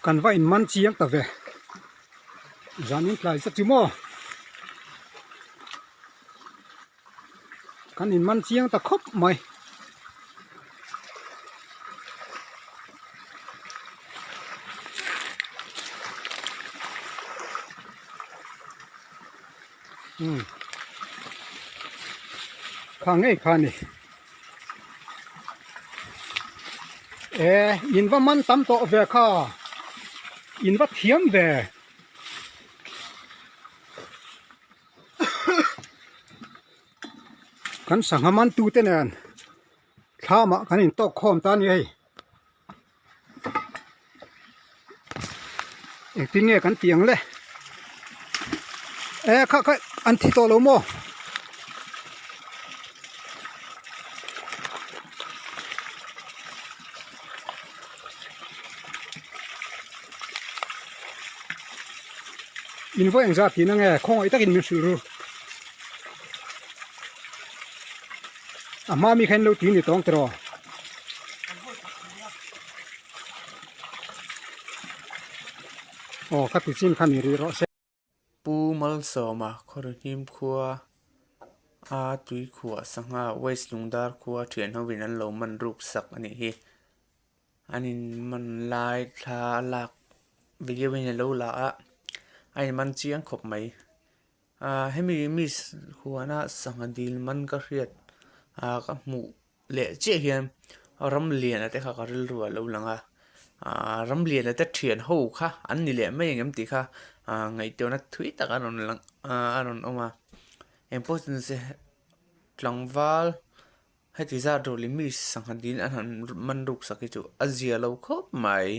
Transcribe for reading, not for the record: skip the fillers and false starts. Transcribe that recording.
kan va in man chiang ta ve zanin tlai sa timo kan in man chiang ta khop mai khang ei khani in va man tam to ve kha in va thiam ve kan sangaman tu te nen thama kan in to khom ta ni ei tin nghe kan tiang le kha an thi to lo mo in voi ang za ti na nge khong ai takin mi su ru ama mi khen lo ti ni tong tro kha tu chin khan ni ri ro se pu mal so ma khor him khuwa a tui khuwa sanga west lungdar khuwa thian howin an lo man ruk sak ani hi anin man lai thla lak viewin lo la a ai man chiang khop mai hemi mis khuana sanga dil man ka hriat ka mu le che hian ram lian ate kha ka ril ruwa lo langa ram lian ate thian ho kha an ni le mai ngam ti kha ngai to na thui tak aron lang aron oma important se tlangwal heti za do limis sanga dil an man ruk sakichu azia lo khop mai